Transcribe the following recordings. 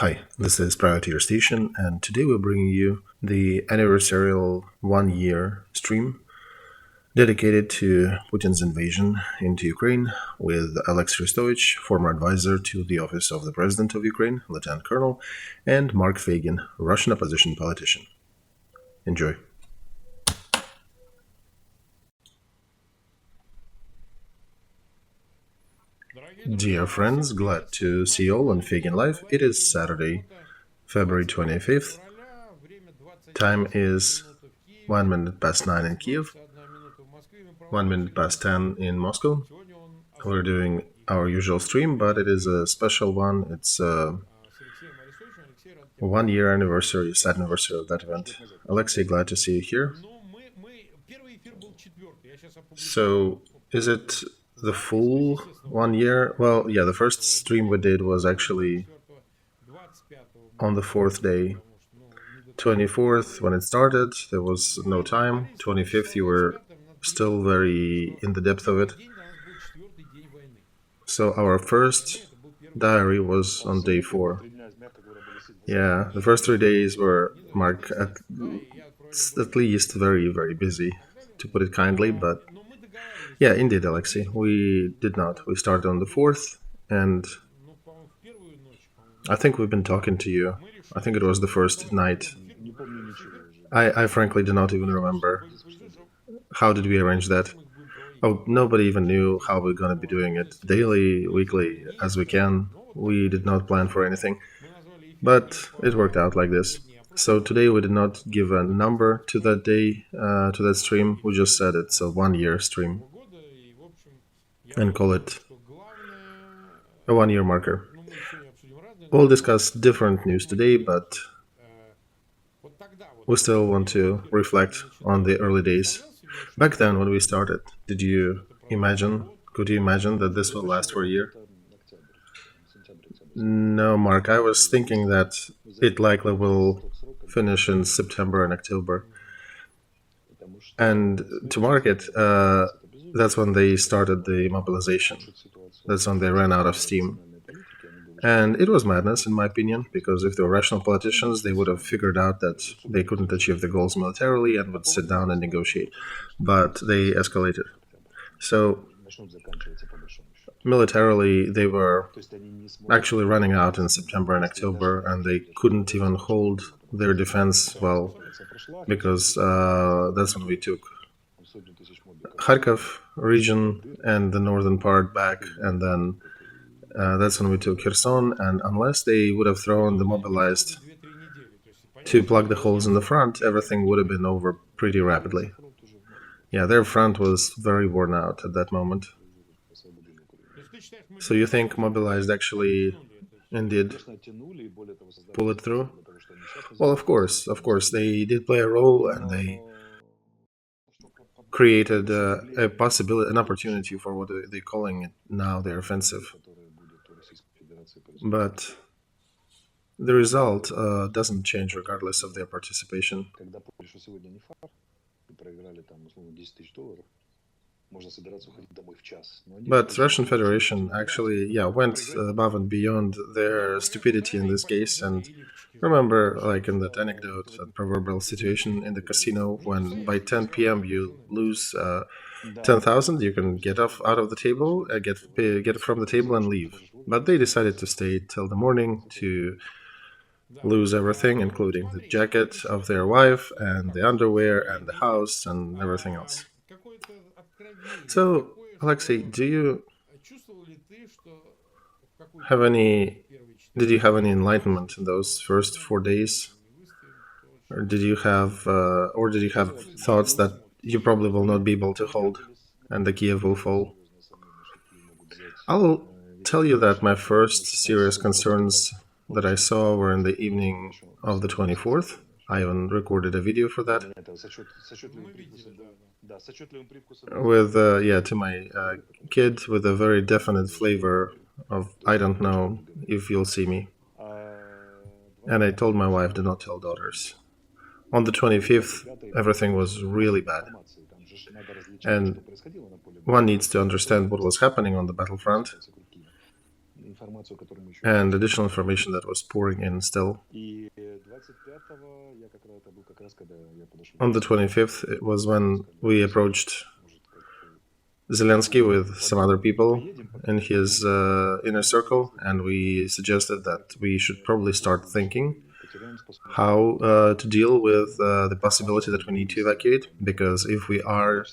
Hi, this is Prior to Your Station, and today we're bringing you the anniversarial 1 year stream dedicated to Putin's invasion into Ukraine with Olexiy Arestovych, former advisor to the office of the President of Ukraine, Lieutenant Colonel, and Mark Feygin, Russian opposition politician. Enjoy. Dear friends, glad to see you all on Feigin Live. It is Saturday, February 25th. Time is 1 minute past 9 in Kiev, 1 minute past 10 in Moscow. We're doing our usual stream, but it is a special one. It's a 1 year anniversary, sad anniversary of that event. Olexiy, glad to see you here. So, is it the full 1 year? Well, yeah, the first stream we did was actually on the fourth day. 24th, when it started, there was no time. 25th, you were still very in the depth of it. So our first diary was on day 4. Yeah, the first 3 days were marked at least very, very busy, to put it kindly, but yeah, indeed, Olexiy, we did not. We started on the 4th, and I think we've been talking to you. I think it was the first night. I frankly do not even remember. How did we arrange that? Oh, nobody even knew how we're going to be doing it daily, weekly, as we can. We did not plan for anything, but it worked out like this. So today we did not give a number to that day, to that stream. We just said it's a 1 year stream and call it a 1 year marker. We'll discuss different news today, but we still want to reflect on the early days. Back then, when we started, could you imagine that this will last for a year? No, Mark, I was thinking that it likely will finish in September and October. And to mark it, that's when they started the mobilization. That's when they ran out of steam. And it was madness, in my opinion, because if they were rational politicians, they would have figured out that they couldn't achieve the goals militarily and would sit down and negotiate. But they escalated. So, militarily, they were actually running out in September and October, and they couldn't even hold their defense well, because that's when we took Kharkov region and the northern part back, and then that's when we took Kherson, and unless they would have thrown the mobilized to plug the holes in the front, everything would have been over pretty rapidly. Yeah, their front was very worn out at that moment. So you think mobilized actually indeed pull it through? Well, of course, they did play a role, and they created a possibility, an opportunity for what they're calling it now, their offensive. But the result doesn't change regardless of their participation. But Russian Federation actually, went above and beyond their stupidity in this case. And remember, like in that anecdote, that proverbial situation in the casino, when by 10 p.m. you lose 10,000, you can get out of the table, get from the table and leave. But they decided to stay till the morning to lose everything, including the jacket of their wife and the underwear and the house and everything else. So, Olexiy, did you have any enlightenment in those first 4 days, or did you have thoughts that you probably will not be able to hold, and the Kiev will fall? I'll tell you that my first serious concerns that I saw were in the evening of the 24th. I even recorded a video for that. With, to my kid, with a very definite flavor of, I don't know if you'll see me. And I told my wife, do not tell daughters. On the 25th, everything was really bad. And one needs to understand what was happening on the battlefront. and additional information that was pouring in still. On the 25th, it was when we approached Zelensky with some other people in his inner circle, and we suggested that we should probably start thinking how to deal with the possibility that we need to evacuate, because if we are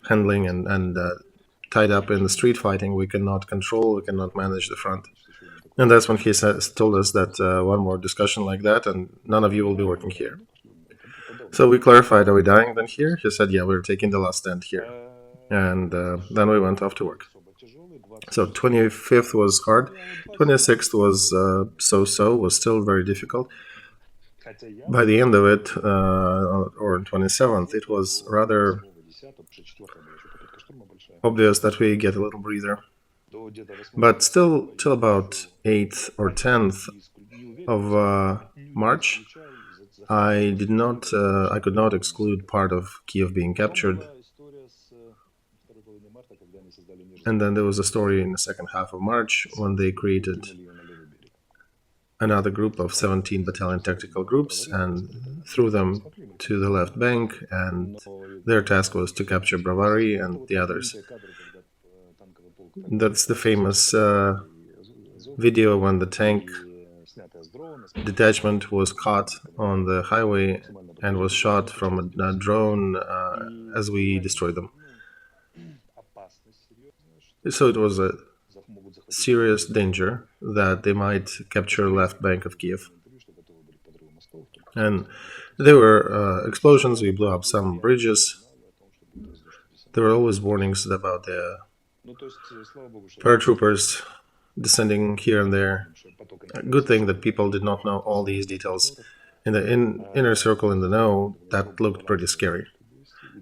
handling and tied up in the street fighting, we cannot manage the front. And that's when he told us that one more discussion like that, and none of you will be working here. So we clarified, are we dying then here? He said, yeah, we're taking the last stand here. And then we went off to work. So 25th was hard. 26th was so-so, was still very difficult. By the end of it, or 27th, it was rather obvious that we get a little breather. But still, till about 8th or 10th of March, I could not exclude part of Kiev being captured. And then there was a story in the second half of March when they created another group of 17 battalion tactical groups and threw them to the left bank, and their task was to capture Bravary and the others. That's the famous video when the tank detachment was caught on the highway and was shot from a drone as we destroyed them. So it was a serious danger that they might capture left bank of Kiev. And there were explosions, we blew up some bridges. There were always warnings about the paratroopers descending here and there. A good thing that people did not know all these details. In the inner circle in the know, that looked pretty scary.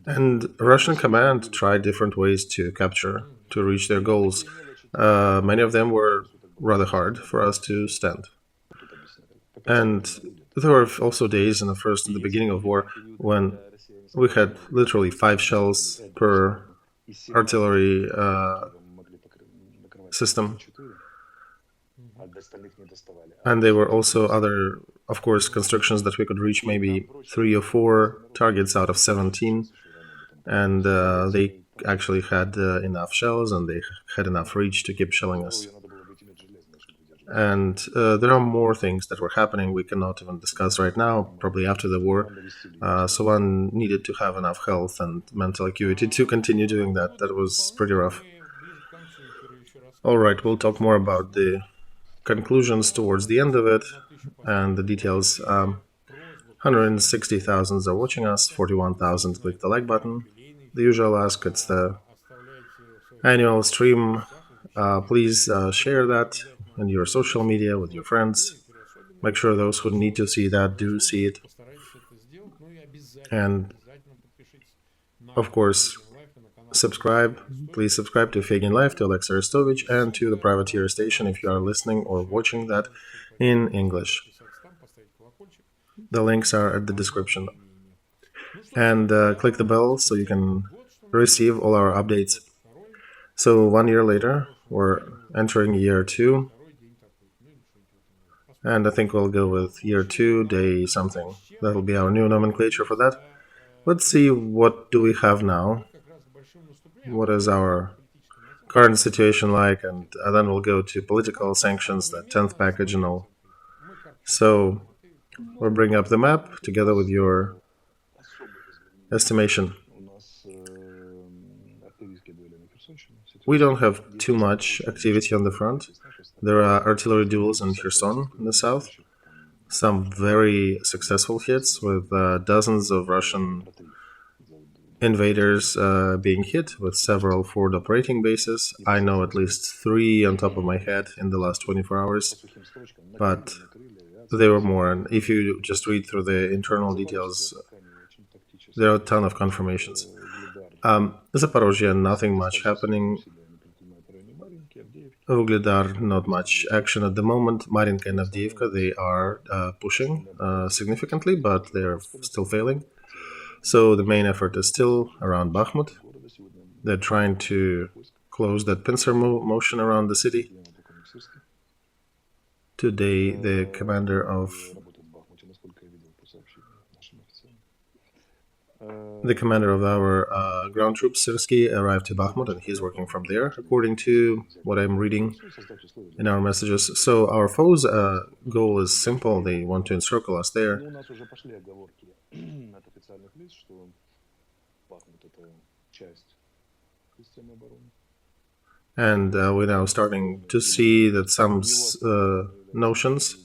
And Russian command tried different ways to capture, to reach their goals. Many of them were rather hard for us to stand. And there were also days in the beginning of war when we had literally 5 shells per artillery system. And there were also other, of course, constructions that we could reach maybe 3 or 4 targets out of 17. And they actually had enough shells and they had enough reach to keep shelling us. And there are more things that were happening we cannot even discuss right now, probably after the war. So one needed to have enough health and mental acuity to continue doing that. That was pretty rough. All right, we'll talk more about the conclusions towards the end of it and the details. 160,000 are watching us, 41,000 click the like button. The usual ask, it's the annual stream. Please share that in your social media with your friends. Make sure those who need to see that do see it. And of course, subscribe. Please subscribe to Feigin Live, to Olexiy Arestovich, and to the Privateer Station if you are listening or watching that in English. The links are at the description. And click the bell so you can receive all our updates. So 1 year later, we're entering year 2. And I think we'll go with year 2, day something. That'll be our new nomenclature for that. Let's see, what do we have now? What is our current situation like? And then we'll go to political sanctions, the 10th package and all. So we'll bring up the map together with your estimation. We don't have too much activity on the front. There are artillery duels in Kherson in the south. Some very successful hits with dozens of Russian invaders being hit with several forward operating bases. I know at least 3 on top of my head in the last 24 hours, but there were more. And if you just read through the internal details, there are a ton of confirmations. Zaporozhye, nothing much happening. Ugledar, not much action at the moment. Marinka and Avdiivka, they are pushing significantly, but they're still failing. So the main effort is still around Bakhmut. They're trying to close that pincer motion around the city. Today, the commander of our ground troops, Syrsky, arrived to Bakhmut, and he's working from there, according to what I'm reading in our messages. So our foes' goal is simple. They want to encircle us there. And we're now starting to see that some notions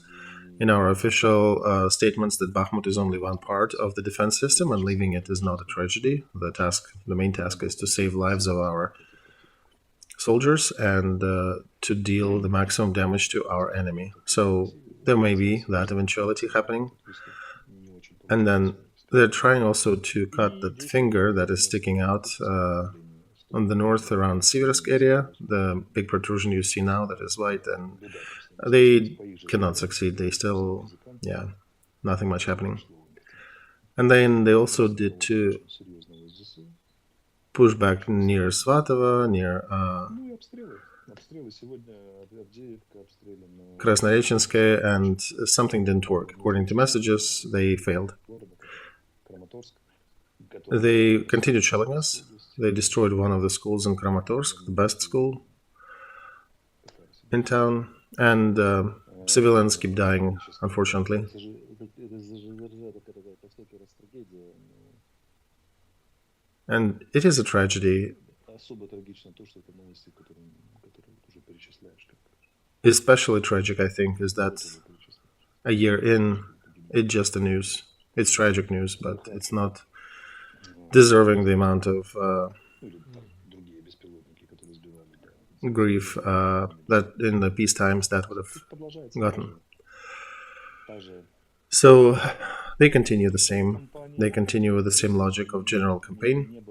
in our official statements that Bakhmut is only one part of the defense system, and leaving it is not a tragedy. The main task is to save lives of our soldiers and to deal the maximum damage to our enemy. So there may be that eventuality happening. And then they're trying also to cut that finger that is sticking out on the north around Siversk area, the big protrusion you see now that is white, and they cannot succeed. They still, nothing much happening. And then they also did to push back near Svatova, near Krasnorechenskoye, and something didn't work. According to messages, they failed. They continued shelling us. They destroyed one of the schools in Kramatorsk, the best school in town, and civilians keep dying, unfortunately. And it is a tragedy. Especially tragic, I think, is that a year in, it's just the news. It's tragic news, but it's not deserving the amount of grief that in the peace times that would have gotten. So they continue the same. They continue with the same logic of general campaign.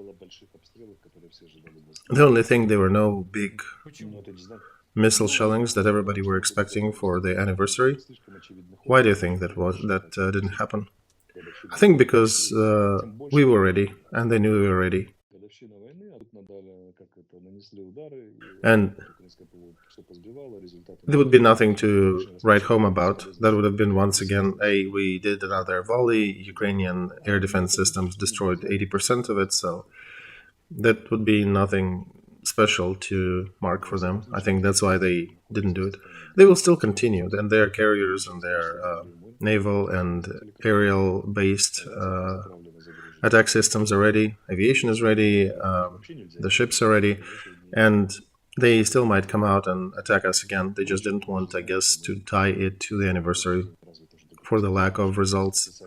The only thing, there were no big missile shellings that everybody were expecting for the anniversary. Why do you think that didn't happen? I think because we were ready, and they knew we were ready. And there would be nothing to write home about. That would have been, once again, we did another volley. Ukrainian air defense systems destroyed 80% of it, so that would be nothing special to mark for them. I think that's why they didn't do it. They will still continue, and their carriers and their naval and aerial-based attack systems are ready, aviation is ready, the ships are ready, and they still might come out and attack us again. They just didn't want, I guess, to tie it to the anniversary for the lack of results.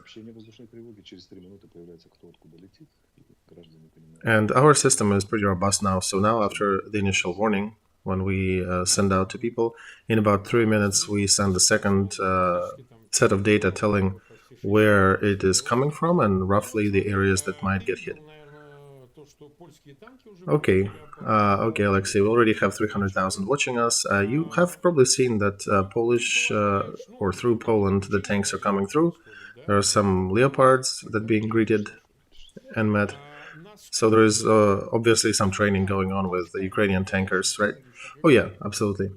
And our system is pretty robust now, so now after the initial warning, when we send out to people, in about 3 minutes we send the second set of data telling where it is coming from and roughly the areas that might get hit. Okay, Olexiy, we already have 300,000 watching us. You have probably seen that Polish or through Poland the tanks are coming through. There are some Leopards that are being greeted and met. So there is obviously some training going on with the Ukrainian tankers, right? Oh yeah, absolutely.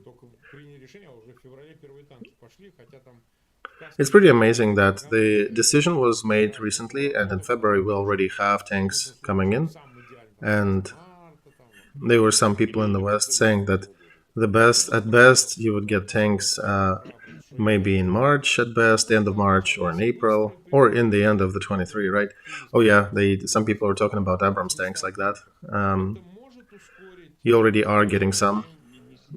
It's pretty amazing that the decision was made recently, and in February we already have tanks coming in. And there were some people in the West saying that at best you would get tanks maybe in March at best, the end of March, or in April, or in the end of the 23, right? Oh yeah, some people are talking about Abrams tanks like that. You already are getting some.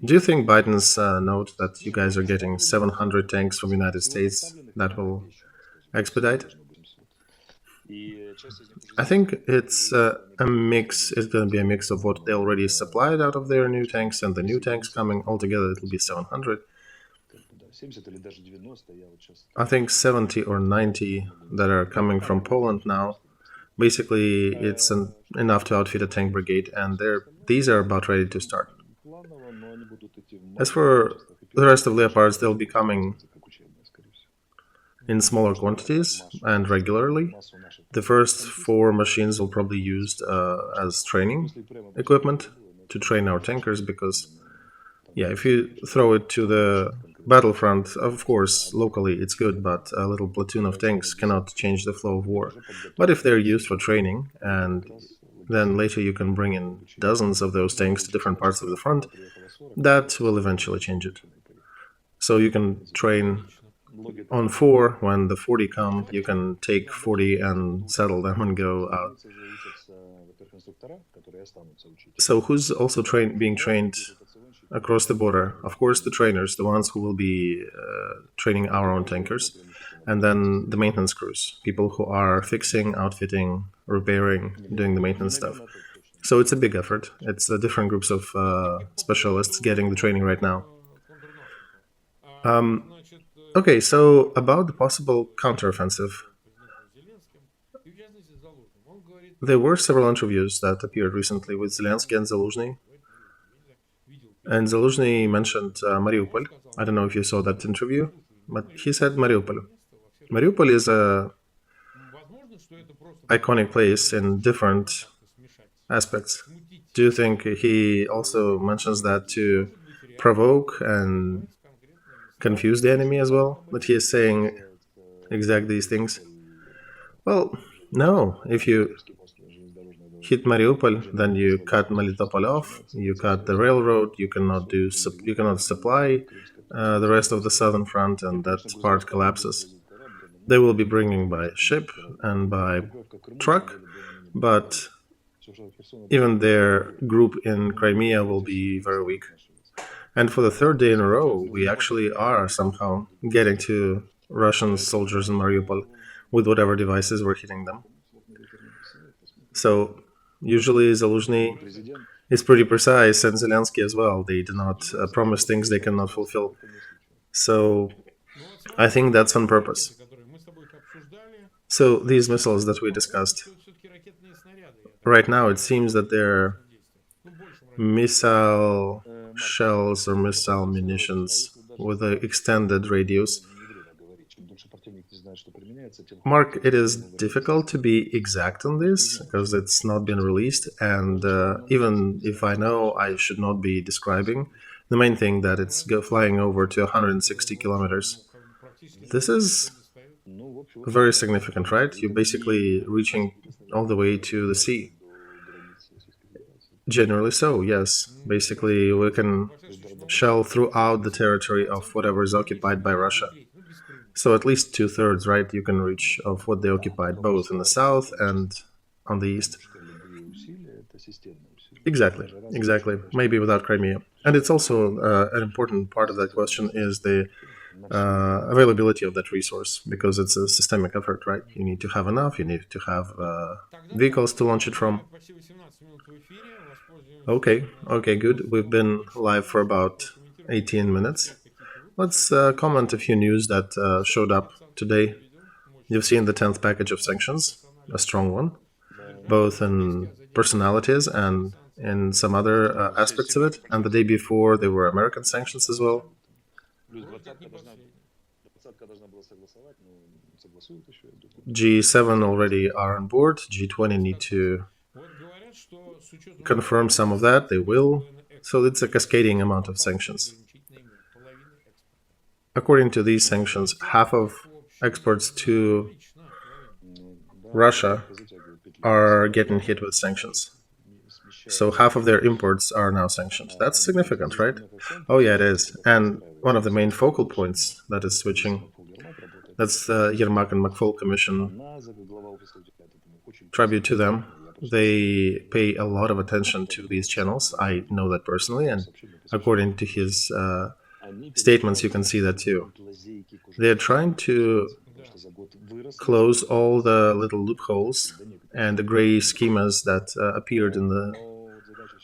Do you think Biden's note that you guys are getting 700 tanks from the United States, that will expedite? I think it's a mix. It's going to be a mix of what they already supplied out of their new tanks and the new tanks coming. Altogether, it will be 700. I think 70 or 90 that are coming from Poland now. Basically, it's enough to outfit a tank brigade, and these are about ready to start. As for the rest of Leopards, they'll be coming in smaller quantities and regularly. The first 4 machines will probably be used as training equipment to train our tankers, because, if you throw it to the battlefront, of course, locally it's good, but a little platoon of tanks cannot change the flow of war. But if they're used for training, and then later you can bring in dozens of those tanks to different parts of the front, that will eventually change it. So you can train on 4, when the 40 come, you can take 40 and settle them and go out. So who's also being trained across the border? Of course, the trainers, the ones who will be training our own tankers, and then the maintenance crews, people who are fixing, outfitting, repairing, doing the maintenance stuff. So it's a big effort. It's different groups of specialists getting the training right now. Okay, so about the possible counteroffensive. There were several interviews that appeared recently with Zelensky and Zaluzhny. And Zaluzhny mentioned Mariupol. I don't know if you saw that interview, but he said Mariupol. Mariupol is a iconic place in different aspects. Do you think he also mentions that to provoke and confuse the enemy as well? That he is saying exactly these things? Well, no. If you hit Mariupol, then you cut Melitopol off. You cut the railroad. You cannot supply the rest of the southern front, and that part collapses. They will be bringing by ship and by truck, but even their group in Crimea will be very weak. And for the third day in a row, we actually are somehow getting to Russian soldiers in Mariupol with whatever devices were hitting them. So usually Zaluzhny is pretty precise, and Zelensky as well. They do not promise things they cannot fulfill. So I think that's on purpose. So these missiles that we discussed, right now it seems that they're missile shells or missile munitions with an extended radius. Mark, it is difficult to be exact on this because it's not been released, and even if I know, I should not be describing. The main thing that it's flying over to 160 kilometers. This is very significant, right? You're basically reaching all the way to the sea. Generally so, yes. Basically, we can shell throughout the territory of whatever is occupied by Russia. So at least 2/3, right, you can reach of what they occupied, both in the south and on the east. Exactly. Maybe without Crimea. And it's also an important part of that question is the availability of that resource, because it's a systemic effort, right? You need to have enough, you need to have vehicles to launch it from. Okay, good. We've been live for about 18 minutes. Let's comment a few news that showed up today. You've seen the 10th package of sanctions, a strong one, both in personalities and in some other aspects of it. And the day before, there were American sanctions as well. G7 already are on board. G20 need to confirm some of that. They will. So it's a cascading amount of sanctions. According to these sanctions, half of exports to Russia are getting hit with sanctions. So half of their imports are now sanctioned. That's significant, right? Oh yeah, it is. And one of the main focal points that is switching, that's the Yermak and McFaul Commission. Tribute to them. They pay a lot of attention to these channels. I know that personally, and according to his statements, you can see that too. They're trying to close all the little loopholes and the gray schemas that appeared in the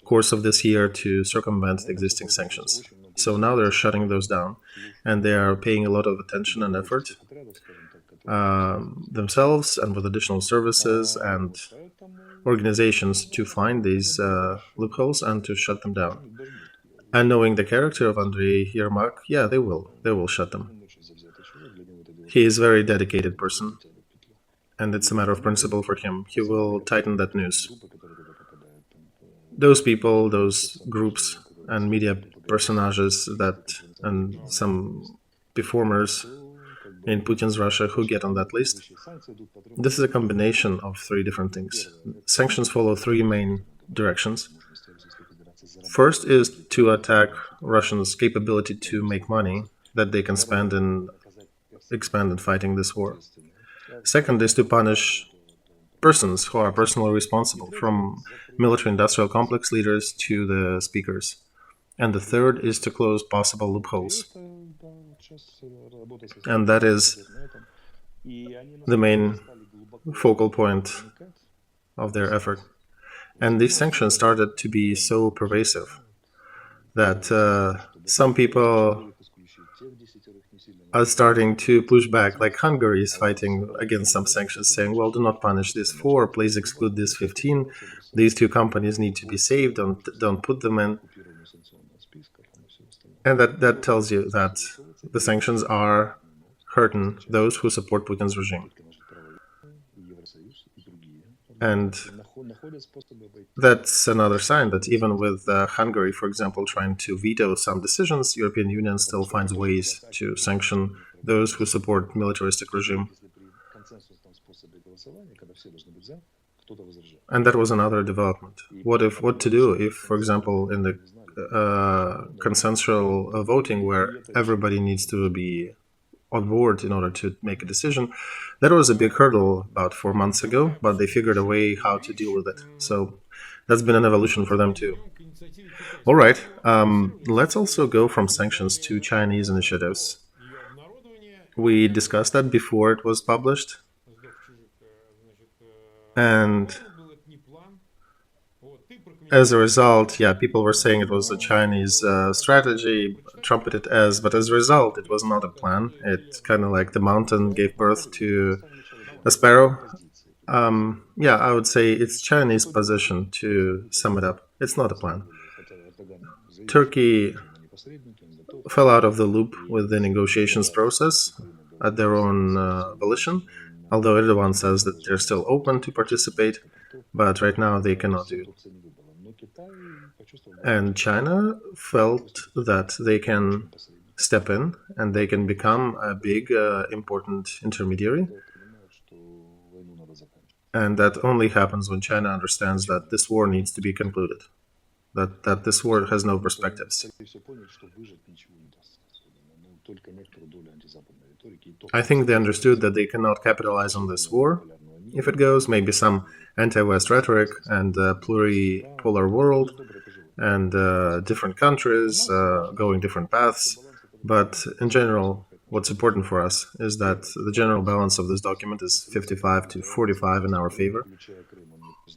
course of this year to circumvent the existing sanctions. So now they're shutting those down, and they are paying a lot of attention and effort themselves and with additional services and organizations to find these loopholes and to shut them down. And knowing the character of Andrei Yermak, yeah, they will shut them. He is a very dedicated person, and it's a matter of principle for him. He will tighten that noose. Those people, those groups and media personages and some performers in Putin's Russia who get on that list. This is a combination of three different things. Sanctions follow three main directions. First is to attack Russians' capability to make money that they can spend and expand in fighting this war. Second is to punish persons who are personally responsible, from military-industrial complex leaders to the speakers. And the third is to close possible loopholes. And that is the main focal point of their effort. And these sanctions started to be so pervasive that some people are starting to push back, like Hungary is fighting against some sanctions, saying, well, do not punish these 4, please exclude these 15. These 2 companies need to be saved, don't put them in. And that tells you that the sanctions are hurting those who support Putin's regime. And that's another sign that even with Hungary, for example, trying to veto some decisions, European Union still finds ways to sanction those who support militaristic regime. And that was another development. What to do if, for example, in the consensual voting where everybody needs to be on board in order to make a decision. That was a big hurdle about 4 months ago, but they figured a way how to deal with it. So that's been an evolution for them too. All right, let's also go from sanctions to Chinese initiatives. We discussed that before it was published. And as a result, people were saying it was a Chinese strategy, trumpeted as, but as a result, it was not a plan. It kind of like the mountain gave birth to a sparrow. I would say it's Chinese position, to sum it up. It's not a plan. Turkey fell out of the loop with the negotiations process at their own volition, although Erdogan says that they're still open to participate, but right now they cannot do it. And China felt that they can step in and they can become a big, important intermediary. And that only happens when China understands that this war needs to be concluded, that this war has no perspectives. I think they understood that they cannot capitalize on this war. If it goes, maybe some anti-West rhetoric and a pluripolar world and different countries going different paths. But in general, what's important for us is that the general balance of this document is 55 to 45 in our favor.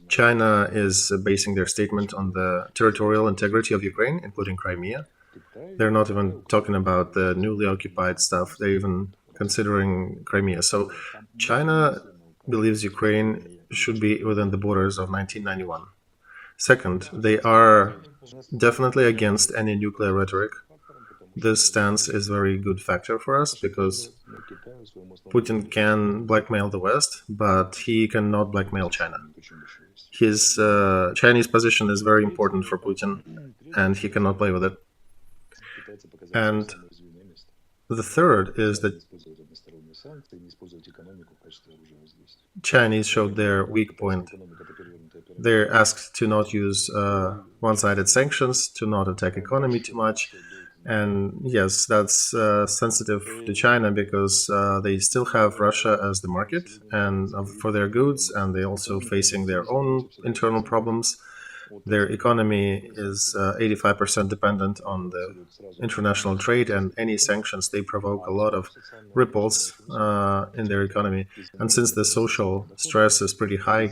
China is basing their statement on the territorial integrity of Ukraine, including Crimea. They're not even talking about the newly occupied stuff. They're even considering Crimea. So China believes Ukraine should be within the borders of 1991. Second, they are definitely against any nuclear rhetoric. This stance is a very good factor for us because Putin can blackmail the West, but he cannot blackmail China. His Chinese position is very important for Putin, and he cannot play with it. And the third is that Chinese showed their weak point. They're asked to not use one-sided sanctions, to not attack economy too much. And yes, that's sensitive to China because they still have Russia as the market and for their goods, and they're also facing their own internal problems. Their economy is 85% dependent on the international trade, and any sanctions, they provoke a lot of ripples in their economy. And since the social stress is pretty high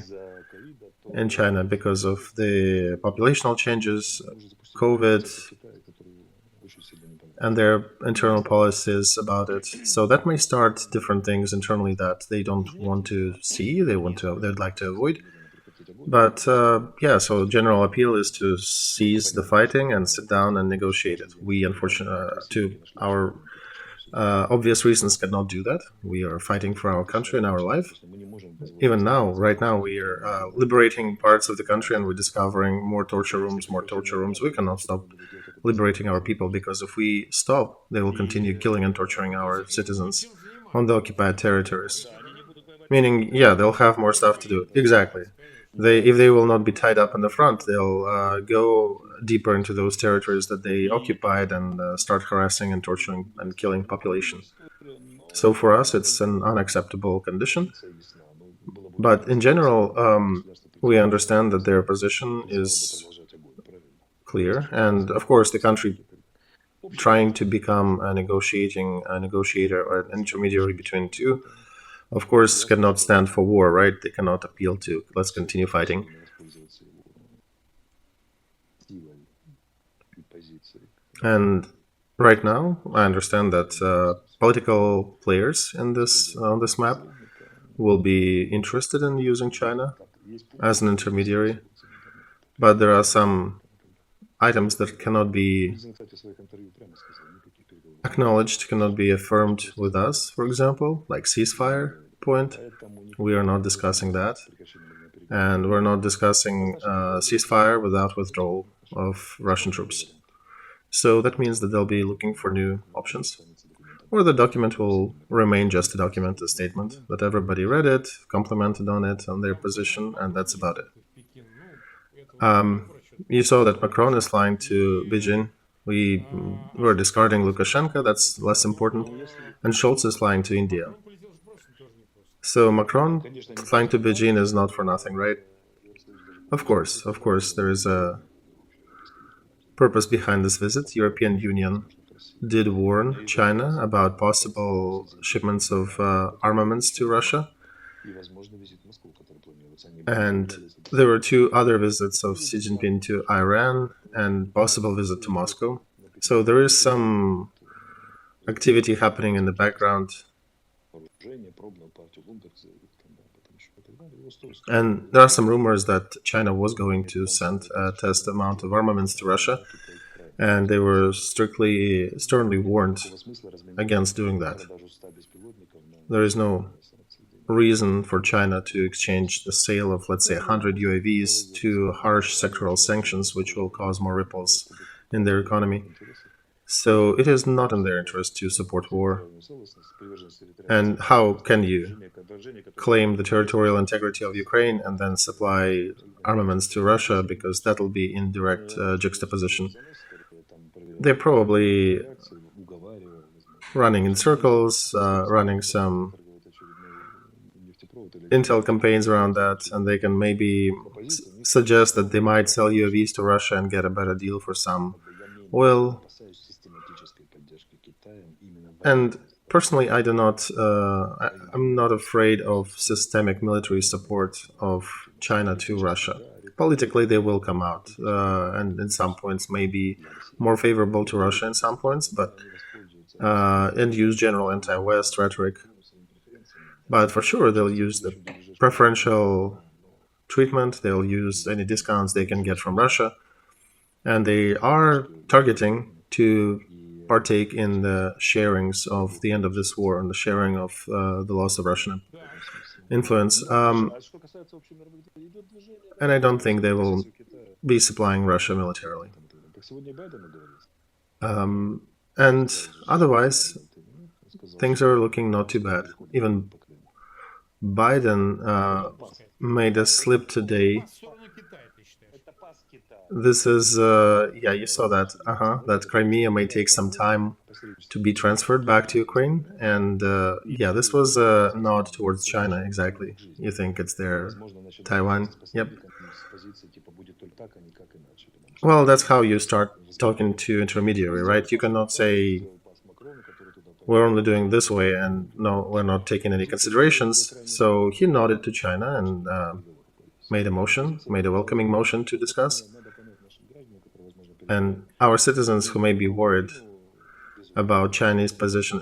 in China because of the populational changes, COVID, and their internal policies about it. So that may start different things internally that they don't want to see, they'd like to avoid. But so general appeal is to cease the fighting and sit down and negotiate it. We, unfortunately, to our obvious reasons, cannot do that. We are fighting for our country and our life. Even now, right now, we are liberating parts of the country and we're discovering more torture rooms. We cannot stop liberating our people, because if we stop, they will continue killing and torturing our citizens on the occupied territories. Meaning, yeah, they'll have more stuff to do. Exactly. If they will not be tied up in the front, they'll go deeper into those territories that they occupied and start harassing and torturing and killing population. So for us, it's an unacceptable condition. But in general, we understand that their position is clear, and of course, the country trying to become a negotiator or an intermediary between two, of course, cannot stand for war, right? They cannot appeal to let's continue fighting. And right now, I understand that political players in this on this map will be interested in using China as an intermediary, but there are some items that cannot be acknowledged, cannot be affirmed with us, for example, like ceasefire point. We are not discussing that. And we're not discussing ceasefire without withdrawal of Russian troops. So that means that they'll be looking for new options. Or the document will remain just a document, a statement, that everybody read it, complimented on it, on their position, and that's about it. You saw that Macron is flying to Beijing. We were discarding Lukashenko, that's less important, and Scholz is flying to India. So Macron flying to Beijing is not for nothing, right? Of course, there is a purpose behind this visit. European Union did warn China about possible shipments of armaments to Russia. And there were two other visits of Xi Jinping to Iran and possible visit to Moscow. So there is some activity happening in the background. And there are some rumors that China was going to send a test amount of armaments to Russia, and they were sternly warned against doing that. There is no reason for China to exchange the sale of, let's say, 100 UAVs to harsh sectoral sanctions, which will cause more ripples in their economy. So it is not in their interest to support war. And how can you claim the territorial integrity of Ukraine and then supply armaments to Russia, because that will be in direct juxtaposition? They're probably running in circles, running some intel campaigns around that, and they can maybe suggest that they might sell UAVs to Russia and get a better deal for some oil. And personally, I'm not afraid of systemic military support of China to Russia. Politically, they will come out, and in some points maybe more favorable to Russia in some points, but and use general anti-West rhetoric. But for sure, they'll use the preferential treatment, they'll use any discounts they can get from Russia, and they are targeting to partake in the sharings of the end of this war and the sharing of the loss of Russian influence. And I don't think they will be supplying Russia militarily. And otherwise, things are looking not too bad. Even Biden made a slip today. This is, yeah, you saw that, that Crimea may take some time to be transferred back to Ukraine. And yeah, this was a nod towards China, exactly. You think it's their Taiwan? Yep. Well, that's how you start talking to intermediary, right? You cannot say, we're only doing this way and no, we're not taking any considerations. So he nodded to China and made a welcoming motion to discuss. And our citizens who may be worried about Chinese position,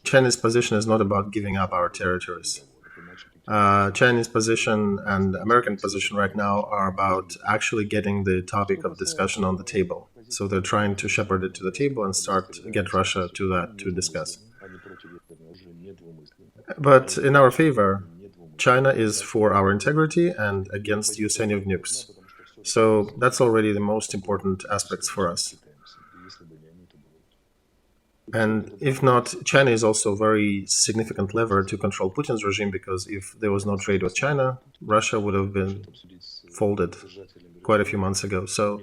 Chinese position is not about giving up our territories. Chinese position and American position right now are about actually getting the topic of discussion on the table. So they're trying to shepherd it to the table and get Russia to that to discuss. But in our favor, China is for our integrity and against use any of nukes. So that's already the most important aspects for us. And if not, China is also a very significant lever to control Putin's regime, because if there was no trade with China, Russia would have been folded quite a few months ago. So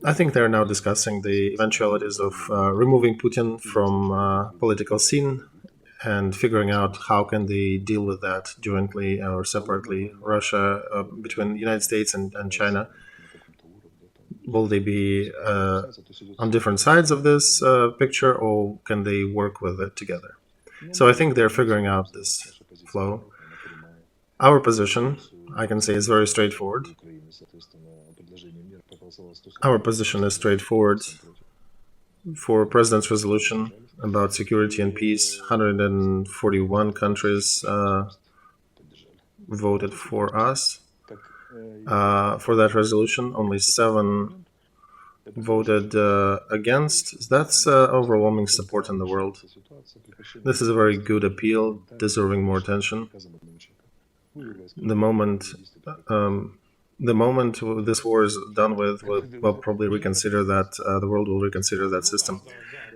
I think they're now discussing the eventualities of removing Putin from political scene and figuring out how can they deal with that jointly or separately. Russia, between the United States and China, will they be on different sides of this picture, or can they work with it together? So I think they're figuring out this flow. Our position, I can say, is very straightforward. Our position is straightforward. For President's resolution about security and peace, 141 countries voted for us. For that resolution, only 7 voted against. That's overwhelming support in the world. This is a very good appeal, deserving more attention. The moment this war is done with, we'll probably reconsider that. The world will reconsider that system.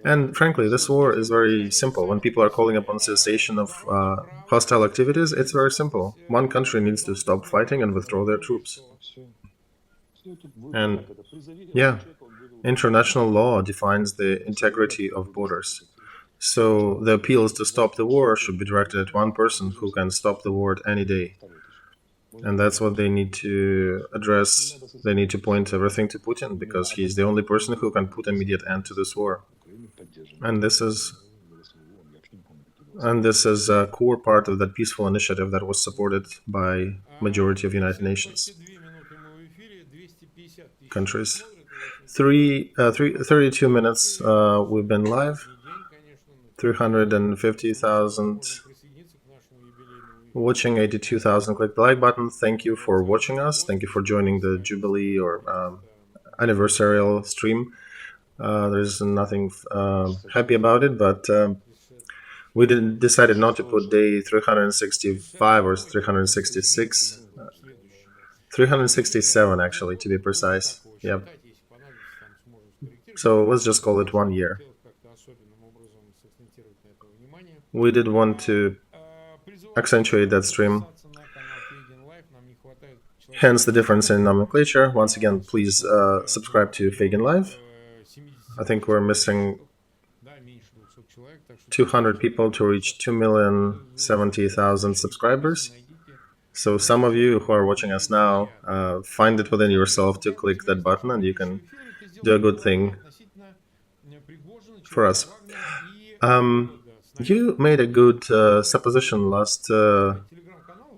And frankly, this war is very simple. When people are calling upon cessation of hostile activities, it's very simple. One country needs to stop fighting and withdraw their troops. And yeah, international law defines the integrity of borders. So the appeals to stop the war should be directed at one person who can stop the war any day. And that's what they need to address. They need to point everything to Putin, because he's the only person who can put immediate end to this war. And this is a core part of that peaceful initiative that was supported by majority of United Nations countries. 32 minutes we've been live. 350,000 watching, 82,000 click the like button. Thank you for watching us. Thank you for joining the Jubilee or anniversarial stream. There's nothing happy about it, but we decided not to put day 365 or 366. 367 actually, to be precise. Yeah. So let's just call it 1 year. We did want to accentuate that stream, hence the difference in nomenclature. Once again, please subscribe to Feigin Live. I think we're missing 200 people to reach 2,070,000 subscribers. So some of you who are watching us now, find it within yourself to click that button, and you can do a good thing for us. You made a good supposition last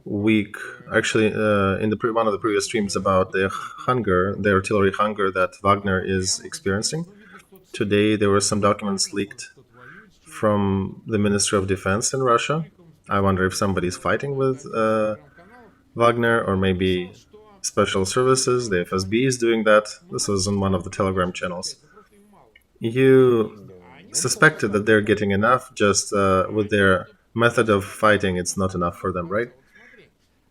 week, actually, in one of the previous streams, about the artillery hunger that Wagner is experiencing. Today, there were some documents leaked from the Ministry of Defense in Russia. I wonder if somebody's fighting with Wagner, or maybe special services, the FSB is doing that. This was on one of the Telegram channels. You suspected that they're getting enough, just with their method of fighting, it's not enough for them, right?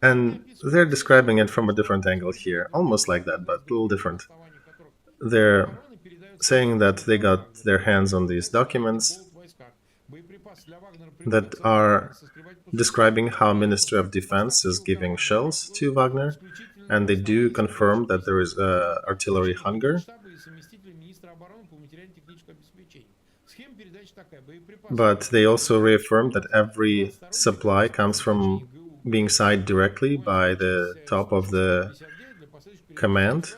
And they're describing it from a different angle here, almost like that, but a little different. They're saying that they got their hands on these documents that are describing how Ministry of Defense is giving shells to Wagner, and they do confirm that there is artillery hunger. But they also reaffirm that every supply comes from being signed directly by the top of the command,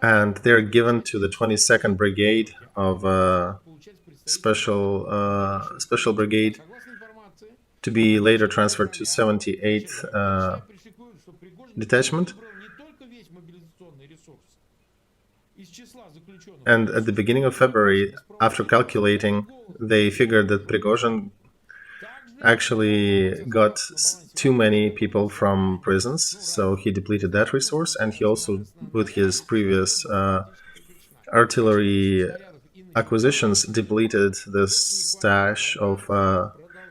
and they're given to the 22nd Brigade of special brigade, to be later transferred to 78th detachment. And at the beginning of February, after calculating, they figured that Prigozhin actually got too many people from prisons, so he depleted that resource, and he also, with his previous artillery acquisitions, depleted the stash of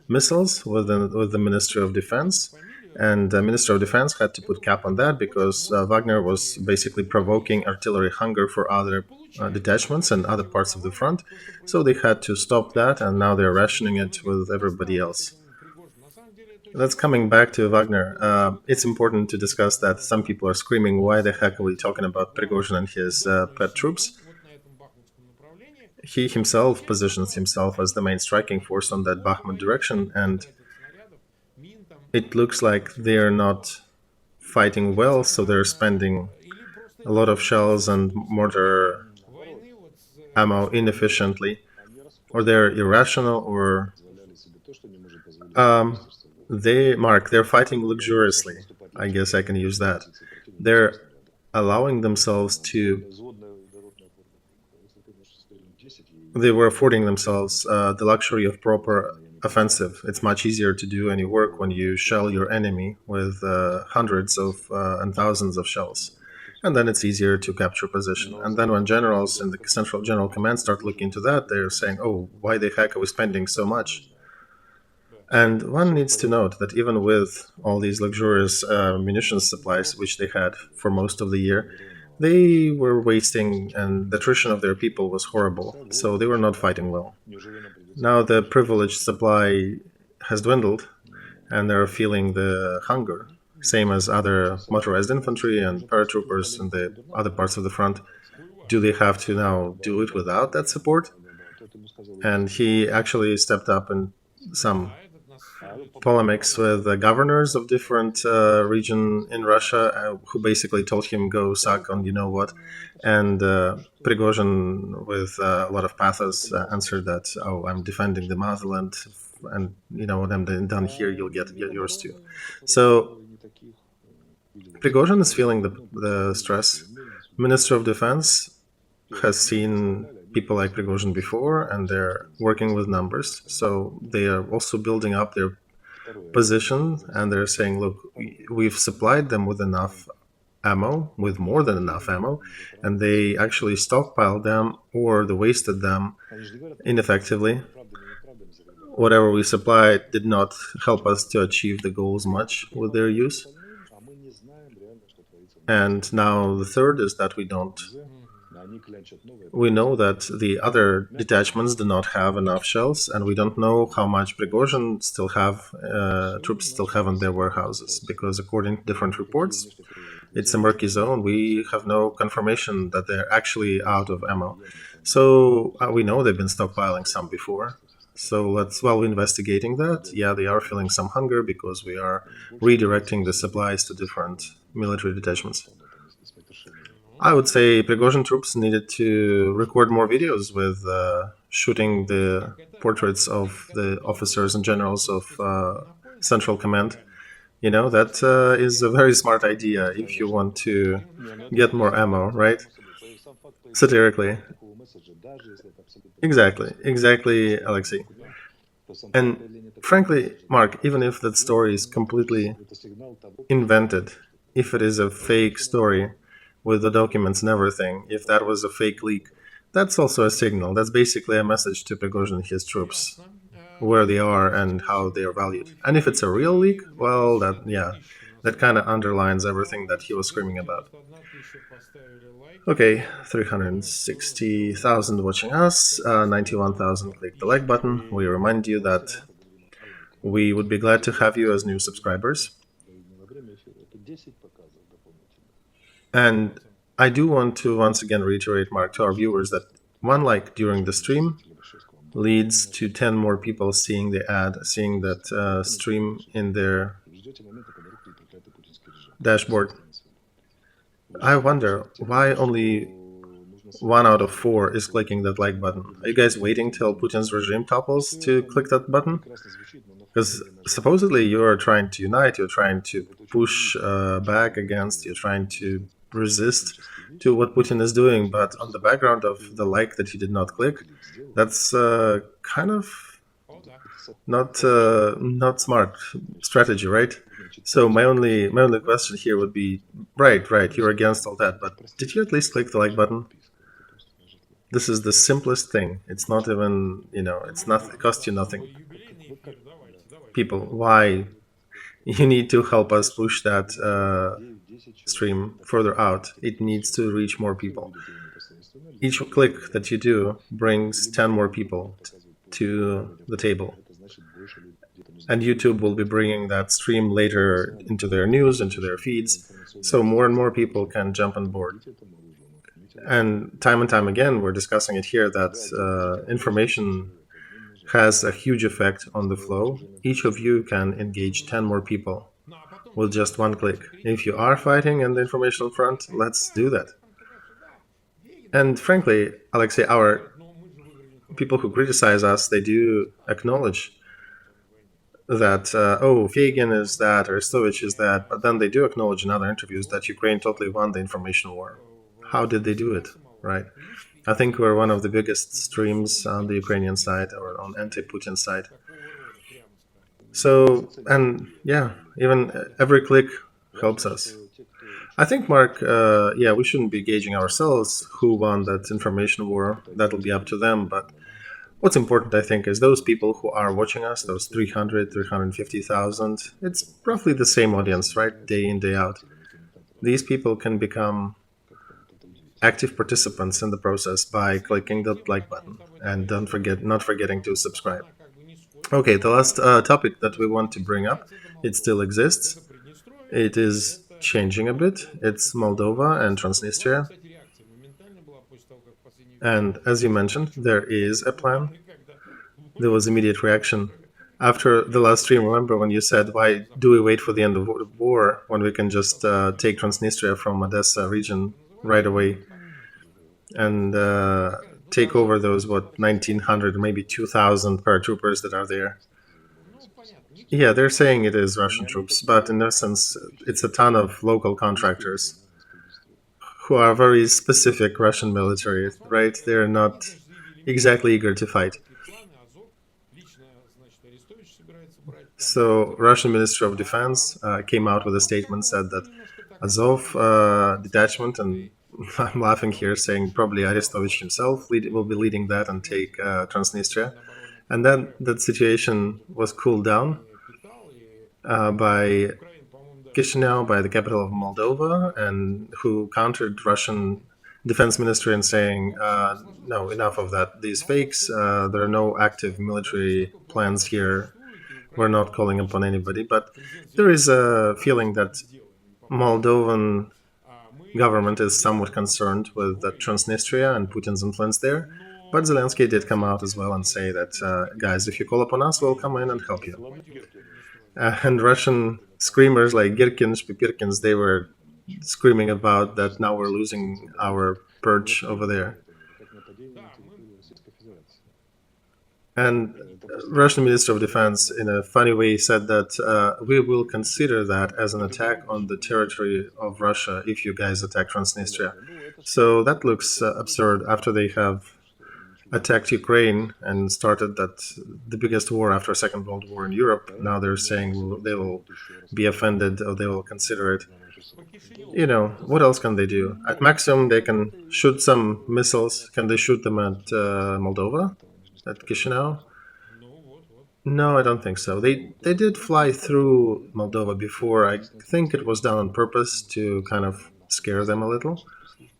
missiles with the Ministry of Defense, And the Minister of Defense had to put cap on that because Wagner was basically provoking artillery hunger for other detachments and other parts of the front. So they had to stop that, and now they're rationing it with everybody else. That's coming back to Wagner. It's important to discuss that some people are screaming, why the heck are we talking about Prigozhin and his pet troops? He himself positions himself as the main striking force on that Bakhmut direction, and it looks like they're not fighting well, so they're spending a lot of shells and mortar ammo inefficiently, or they're irrational, or they're fighting luxuriously. I guess I can use that. They're allowing themselves to. They were affording themselves the luxury of proper offensive. It's much easier to do any work when you shell your enemy with hundreds of and thousands of shells. And then it's easier to capture position. And then when generals in the Central General Command start looking into that, they're saying, oh, why the heck are we spending so much? And one needs to note that even with all these luxurious munitions supplies, which they had for most of the year, they were wasting, and the attrition of their people was horrible, so they were not fighting well. Now the privileged supply has dwindled, and they're feeling the hunger, same as other motorized infantry and paratroopers in the other parts of the front. Do they have to now do it without that support? And he actually stepped up in some polemics with the governors of different region in Russia, who basically told him go suck on you know what, and Prigozhin with a lot of pathos answered that, oh, I'm defending the motherland, and you know what I'm done here, you'll get yours too. So Prigozhin is feeling the stress. Minister of Defense has seen people like Prigozhin before, and they're working with numbers, so they are also building up their position, and they're saying, look, we've supplied them with enough ammo, with more than enough ammo, and they actually stockpiled them or they wasted them ineffectively. Whatever we supplied did not help us to achieve the goals much with their use. And now the third is that we know that the other detachments do not have enough shells, and we don't know how much Prigozhin troops still have in their warehouses, because according to different reports, it's a murky zone. We have no confirmation that they're actually out of ammo. So we know they've been stockpiling some before. So while investigating that, yeah, they are feeling some hunger because we are redirecting the supplies to different military detachments. I would say Prigozhin troops needed to record more videos with shooting the portraits of the officers and generals of Central Command. You know, that is a very smart idea if you want to get more ammo, right? Satirically. Exactly, Olexiy. And frankly, Mark, even if that story is completely invented, if it is a fake story with the documents and everything, if that was a fake leak, that's also a signal. That's basically a message to Prigozhin and his troops, where they are and how they are valued. And if it's a real leak, well, that kind of underlines everything that he was screaming about. Okay, 360,000 watching us, 91,000 click the like button. We remind you that we would be glad to have you as new subscribers. And I do want to once again reiterate, Mark, to our viewers that one like during the stream leads to 10 more people seeing the ad, seeing that stream in their dashboard. I wonder why only 1 out of 4 is clicking that like button. Are you guys waiting till Putin's regime topples to click that button? Because supposedly you're trying to unite, you're trying to push back against, you're trying to resist to what Putin is doing, but on the background of the like that he did not click, that's kind of not smart strategy, right? So my only question here would be, right, you're against all that, but did you at least click the like button? This is the simplest thing. It's not even, it costs you nothing. People, why? You need to help us push that stream further out. It needs to reach more people. Each click that you do brings 10 more people to the table. And YouTube will be bringing that stream later into their news, into their feeds, so more and more people can jump on board. And time again, we're discussing it here that information has a huge effect on the flow. Each of you can engage 10 more people with just one click. If you are fighting in the informational front, let's do that. And frankly, Olexiy, our people who criticize us, they do acknowledge that, Feygin is that, Arestovich is that, but then they do acknowledge in other interviews that Ukraine totally won the information war. How did they do it, right? I think we're one of the biggest streams on the Ukrainian side or on anti-Putin side. So, and yeah, even every click helps us. I think, Mark, we shouldn't be gauging ourselves who won that information war. That'll be up to them. But what's important, I think, is those people who are watching us, those 300, 350,000, it's roughly the same audience, right? Day in, day out. These people can become active participants in the process by clicking the like button and not forgetting to subscribe. Okay, the last topic that we want to bring up, it still exists. It is changing a bit. It's Moldova and Transnistria. And as you mentioned, there is a plan. There was immediate reaction. After the last stream, remember when you said, why do we wait for the end of the war when we can just take Transnistria from Odessa region right away and take over those, 1,900, maybe 2,000 paratroopers that are there? Yeah, they're saying it is Russian troops, but in essence, it's a ton of local contractors who are very specific Russian military, right? They're not exactly eager to fight. So, Russian Ministry of Defense came out with a statement, said that Azov detachment, and I'm laughing here, saying probably Arestovich himself will be leading that and take Transnistria. And then that situation was cooled down by Chisinau, by the capital of Moldova, and who countered Russian defense ministry in saying, no, enough of that. These fakes, there are no active military plans here. We're not calling upon anybody. But there is a feeling that Moldovan government is somewhat concerned with the Transnistria and Putin's influence there. But Zelensky did come out as well and say that, guys, if you call upon us, we'll come in and help you. And Russian screamers like Girkins, Pipirkins, they were screaming about that now we're losing our perch over there. And Russian Minister of Defense, in a funny way, said that we will consider that as an attack on the territory of Russia if you guys attack Transnistria. So that looks absurd after they have attacked Ukraine and started the biggest war after Second World War in Europe. Now they're saying they will be offended or they will consider it. What else can they do? At maximum, they can shoot some missiles. Can they shoot them at Moldova? At Chisinau? No, I don't think so. They did fly through Moldova before. I think it was done on purpose to kind of scare them a little.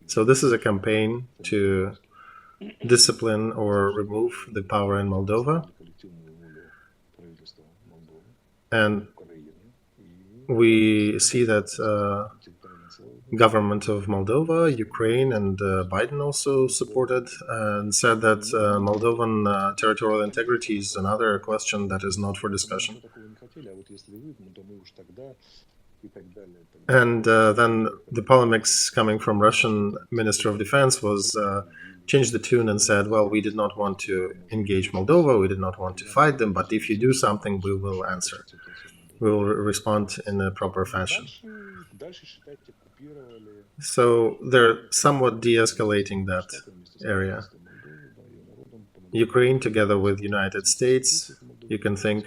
So this is a campaign to discipline or remove the power in Moldova. And we see that government of Moldova, Ukraine, and Biden also supported and said that Moldovan territorial integrity is another question that is not for discussion. And then the polemics coming from Russian Minister of Defense was changed the tune and said, well, we did not want to engage Moldova, we did not want to fight them, but if you do something, we will answer. We will respond in a proper fashion. So they're somewhat de-escalating that area. Ukraine, together with United States, you can think,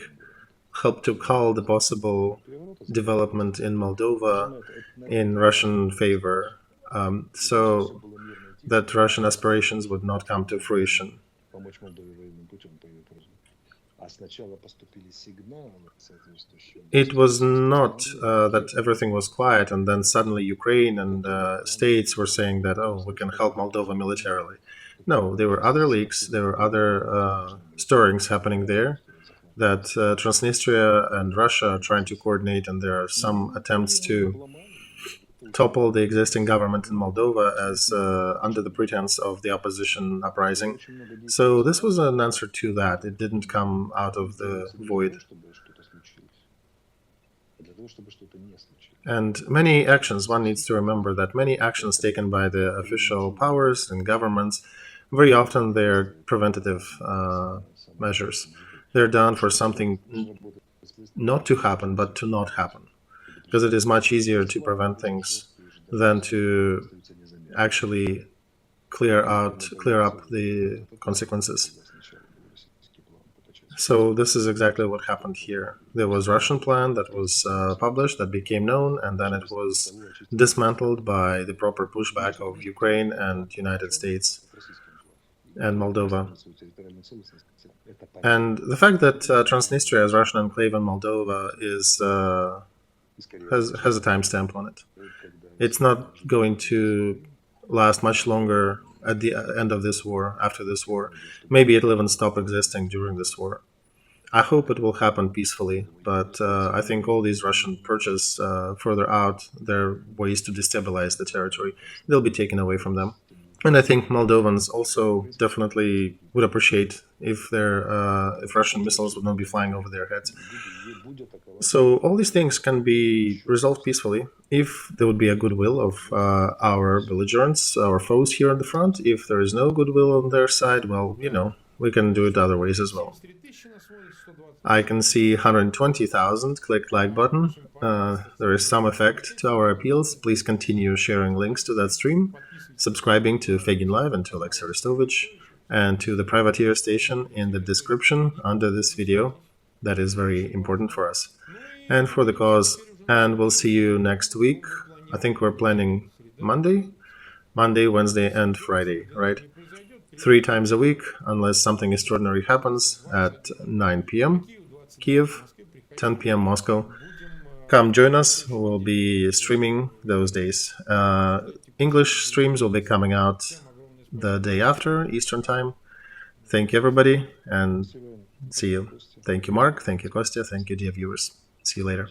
helped to call the possible development in Moldova in Russian favor, so that Russian aspirations would not come to fruition. It was not that everything was quiet and then suddenly Ukraine and states were saying that, oh, we can help Moldova militarily. No, there were other leaks, there were other stirrings happening there that Transnistria and Russia are trying to coordinate, and there are some attempts to topple the existing government in Moldova as under the pretense of the opposition uprising. So this was an answer to that. It didn't come out of the void. And many actions, one needs to remember that many actions taken by the official powers and governments, very often they're preventative measures. They're done for something not to happen, but to not happen. Because it is much easier to prevent things than to actually clear up the consequences. So this is exactly what happened here. There was a Russian plan that was published, that became known, and then it was dismantled by the proper pushback of Ukraine and United States and Moldova. And the fact that Transnistria is Russian enclave in Moldova has a timestamp on it. It's not going to last much longer at the end of this war, after this war. Maybe it'll even stop existing during this war. I hope it will happen peacefully, but I think all these Russian purchases further out, they're ways to destabilize the territory. They'll be taken away from them. And I think Moldovans also definitely would appreciate if Russian missiles would not be flying over their heads. So all these things can be resolved peacefully if there would be a goodwill of our belligerents, our foes here on the front. If there is no goodwill on their side, well, we can do it other ways as well. I can see 120,000 click like button. There is some effect to our appeals. Please continue sharing links to that stream, subscribing to Feigin Live and to Olexiy Arestovych, and to the privateer station in the description under this video. That is very important for us and for the cause. And we'll see you next week. I think we're planning Monday, Wednesday, and Friday, right? 3 times a week, unless something extraordinary happens, at 9 p.m. Kiev, 10 p.m. Moscow. Come join us. We'll be streaming those days. English streams will be coming out the day after Eastern Time. Thank you, everybody, and see you. Thank you, Mark. Thank you, Kostya. Thank you, dear viewers. See you later.